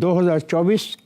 2024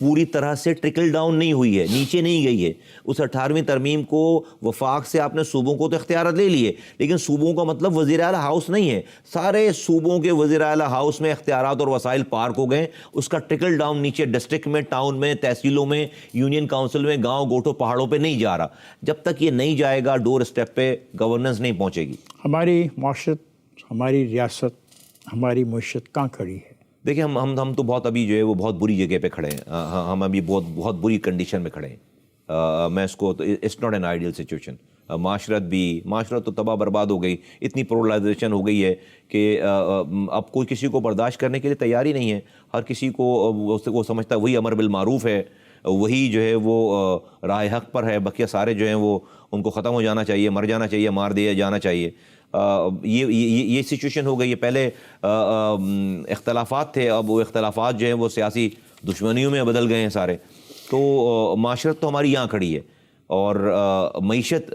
پوری طرح سے ٹرکل ڈاؤن نہیں ہوئی ہے, نیچے نہیں گئی ہے. اس 18ویں ترمیم کو وفاق سے آپ نے صوبوں کو تو اختیارات لے لیے, لیکن صوبوں کا مطلب وزیر اعلیٰ ہاؤس نہیں ہے. سارے صوبوں کے وزیر اعلیٰ ہاؤس میں اختیارات اور وسائل پارک ہو گئے. اس کا ٹرکل ڈاؤن نیچے ڈسٹرکٹ میں, ٹاؤن میں, تحصیلوں میں, یونین کاؤنسل میں, گاؤں گوٹھوں پہاڑوں پہ نہیں جا رہا. جب تک یہ نہیں جائے گا ڈور اسٹیپ پہ گورننس نہیں پہنچے گی. ہماری معاشرت, ہماری ریاست, ہماری معیشت کہاں کھڑی ہے؟ دیکھیں ہم تو بہت ابھی جو ہے وہ بہت بری جگہ پہ کھڑے ہیں. ہم ابھی بہت بری کنڈیشن میں کھڑے ہیں. میں اس کو it's not an ideal situation. معاشرت تو تباہ برباد ہو گئی. اتنی پولرائزیشن ہو گئی ہے کہ اب کوئی کسی کو برداشت کرنے کے لیے تیار ہی نہیں ہے. ہر کسی کو وہ سمجھتا ہے وہی امر بالمعروف ہے, وہی جو ہے وہ راہ حق پر ہے, بقیہ سارے جو ہیں وہ ان کو ختم ہو جانا چاہیے, مر جانا چاہیے, مار دیا جانا چاہیے. یہ سچویشن ہو گئی ہے. پہلے اختلافات تھے, اب وہ اختلافات جو ہیں وہ سیاسی دشمنیوں میں بدل گئے ہیں سارے. تو معاشرت تو ہماری یہاں کھڑی ہے, اور معیشت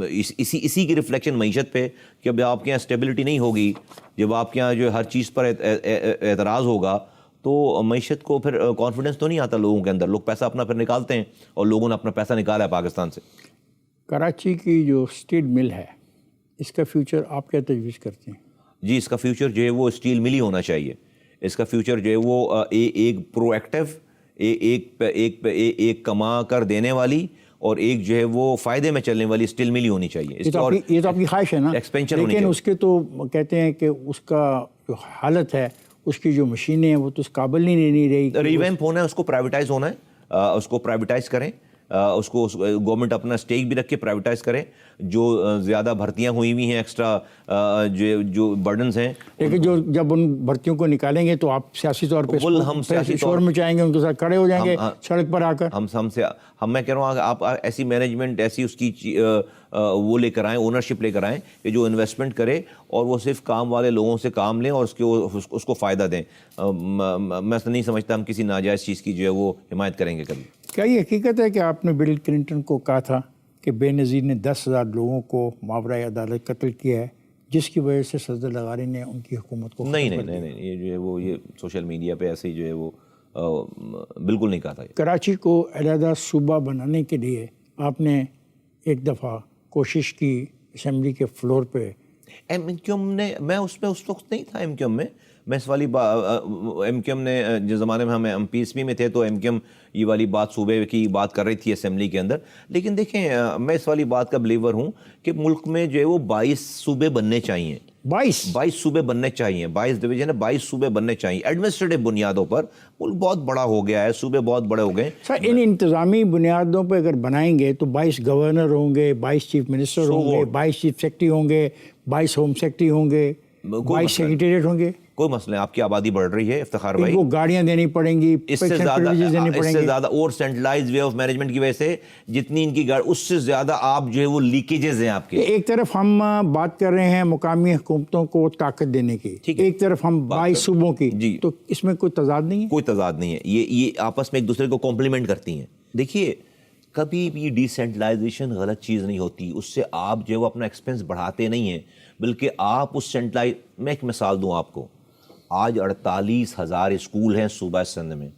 اسی کی ریفلیکشن معیشت پہ, کہ اب آپ کے یہاں اسٹیبلٹی نہیں ہوگی, جب آپ کے یہاں جو ہر چیز پر اعتراض ہوگا تو معیشت کو پھر کانفیڈنس تو نہیں آتا لوگوں کے اندر. لوگ پیسہ اپنا پھر نکالتے ہیں, اور لوگوں نے اپنا پیسہ نکالا ہے پاکستان سے. کراچی کی جو اسٹیل مل ہے, اس کا فیوچر آپ کیا تجویز کرتے ہیں؟ جی, اس کا فیوچر جو ہے وہ اسٹیل مل ہی ہونا چاہیے. اس کا فیوچر جو ہے وہ ایک پرو ایکٹیو, ایک کما کر دینے والی, اور ایک جو ہے وہ فائدے میں چلنے والی اسٹیل مل ہی ہونی چاہیے. یہ تو آپ کی خواہش ہے نا, لیکن اس کے تو کہتے ہیں کہ اس کا جو حالت ہے, اس کی جو مشینیں ہیں وہ تو اس قابل ہی نہیں رہی. ریویمپ ہونا ہے, اس کو پرائیویٹائز ہونا ہے, اس کو پرائیویٹائز کریں, اس کو گورنمنٹ اپنا اسٹیک بھی رکھ کے پرائیویٹائز کریں. جو زیادہ بھرتیاں ہوئی ہوئی ہیں, ایکسٹرا جو برڈنز ہیں, لیکن جب ان بھرتیوں کو نکالیں گے تو آپ سیاسی طور پہ شور مچائیں گے, ان کے ساتھ کھڑے ہو جائیں گے سڑک پر آ کر. میں کہہ رہا ہوں آپ ایسی مینجمنٹ, ایسی اس کی وہ لے کر آئیں, اونرشپ لے کر آئیں کہ جو انویسٹمنٹ کرے اور وہ صرف کام والے لوگوں سے کام لیں اور اس کو فائدہ دیں. میں نہیں سمجھتا ہم کسی ناجائز چیز کی جو ہے وہ حمایت کریں گے کبھی. کیا یہ حقیقت ہے کہ آپ نے بل کلنٹن کو کہا تھا کہ بے نظیر نے 10,000 لوگوں کو ماورائے عدالت قتل کیا ہے, جس کی وجہ سے صدر لغاری نے ان کی حکومت کو نہیں, یہ جو ہے وہ یہ سوشل میڈیا پہ ایسے ہی جو ہے وہ بالکل نہیں کہا تھا. کراچی کو علیحدہ صوبہ بنانے کے لیے آپ نے ایک دفعہ کوشش کی اسمبلی کے فلور پہ. ایم کیو ایم نے, میں اس وقت نہیں تھا ایم کیو ایم میں. میں اس والی ایم کیو ایم نے جس زمانے میں ہم پی ایس پی میں تھے تو ایم کیو ایم یہ والی بات صوبے کی بات کر رہی تھی اسمبلی کے اندر. لیکن دیکھیں میں اس والی بات کا بلیور ہوں کہ ملک میں جو ہے وہ 22 صوبے بننے چاہیے. 22 صوبے بننے چاہیے, 22 ڈویژن ہے, 22 صوبے بننے چاہیے ایڈمنسٹریٹو بنیادوں پر. ملک بہت بڑا ہو گیا ہے, صوبے بہت بڑے ہو گئے. سر ان انتظامی بنیادوں پہ اگر بنائیں گے تو 22 گورنر ہوں گے, 22 چیف منسٹر ہوں گے, 22 چیف سیکرٹری ہوں گے, 22 ہوم سیکرٹری ہوں گے, 22 سیکریٹریٹ ہوں گے. کوئی مسئلہ نہیں, آپ کی آبادی بڑھ رہی ہے افتخار بھائی, ان کو گاڑیاں دینی پڑیں گی, اس سے زیادہ اور سینٹرلائز وے آف مینجمنٹ کی وجہ سے جتنی ان کی گاڑی, اس سے زیادہ آپ جو ہے وہ لیکیجز ہیں آپ کے. ایک طرف ہم بات کر رہے ہیں مقامی حکومتوں کو طاقت دینے کی, ایک طرف ہم 22 صوبوں کی, تو اس میں کوئی تضاد نہیں ہے. کوئی تضاد نہیں ہے, یہ آپس میں ایک دوسرے کو کمپلیمنٹ کرتی ہیں. دیکھیے کبھی بھی ڈیسینٹرلائزیشن غلط چیز نہیں ہوتی, اس سے آپ جو ہے وہ اپنا ایکسپینس بڑھاتے نہیں ہیں, بلکہ آپ اس سینٹرلائز. میں ایک مثال دوں آپ کو, آج 48,000 اسکول ہیں صوبہ سندھ میں,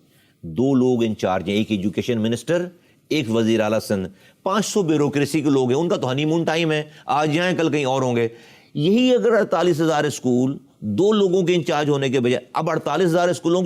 2 لوگ انچارج ہیں, ایک ایجوکیشن منسٹر, ایک وزیر اعلیٰ سندھ, 500 بیوروکریسی کے لوگ ہیں, ان کا تو ہنی مون ٹائم ہے, آج جائیں کل کہیں اور ہوں گے. یہی اگر 48,000 اسکول 2 لوگوں کے انچارج ہونے کے بجائے, اب 48,000 اسکولوں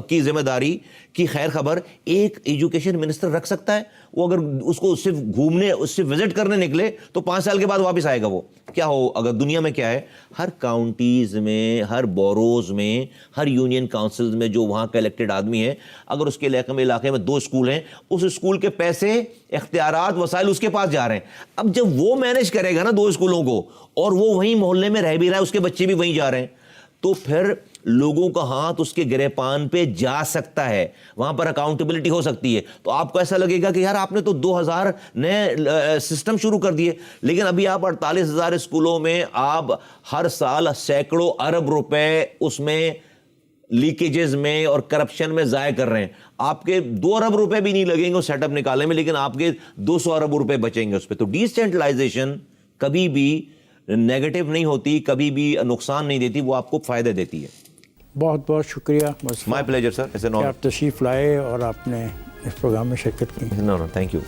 کی ذمہ داری کی خیر خبر ایک ایجوکیشن منسٹر رکھ سکتا ہے. وہ اگر اس کو صرف گھومنے, اس سے وزٹ کرنے نکلے تو 5 سال کے بعد واپس آئے گا. وہ کیا ہو, اگر دنیا میں کیا ہے, ہر کاؤنٹیز میں, ہر بوروز میں, ہر یونین کاؤنسلز میں جو وہاں کا الیکٹڈ آدمی ہے, اگر اس کے علاقے میں 2 اسکول ہیں, اس اسکول کے پیسے, اختیارات, وسائل اس کے پاس جا رہے ہیں. اب جب وہ مینیج کرے گا نا 2 اسکولوں کو, اور وہ وہیں محلے میں رہ بھی رہا ہے, اس کے بچے بھی وہیں جا رہے ہیں, تو پھر لوگوں کا ہاتھ اس کے گریبان پہ جا سکتا ہے, وہاں پر اکاؤنٹیبلٹی ہو سکتی ہے. تو آپ کو ایسا لگے گا کہ یار آپ نے تو 2,000 نئے سسٹم شروع کر دیے, لیکن ابھی آپ 48,000 اسکولوں میں آپ ہر سال سینکڑوں ارب روپے اس میں لیکیجز میں اور کرپشن میں ضائع کر رہے ہیں. آپ کے 2 ارب روپے بھی نہیں لگیں گے سیٹ اپ نکالنے میں, لیکن آپ کے 200 ارب روپے بچیں گے اس پہ. تو ڈیسینٹرلائزیشن کبھی بھی نیگیٹو نہیں ہوتی, کبھی بھی نقصان نہیں دیتی, وہ آپ کو فائدہ دیتی ہے. بہت بہت شکریہ مصطفیٰ مائی پلیجر سر، ایز این کہ آپ تشریف لائے اور آپ نے اس پروگرام میں شرکت کی. نو تھینک یو.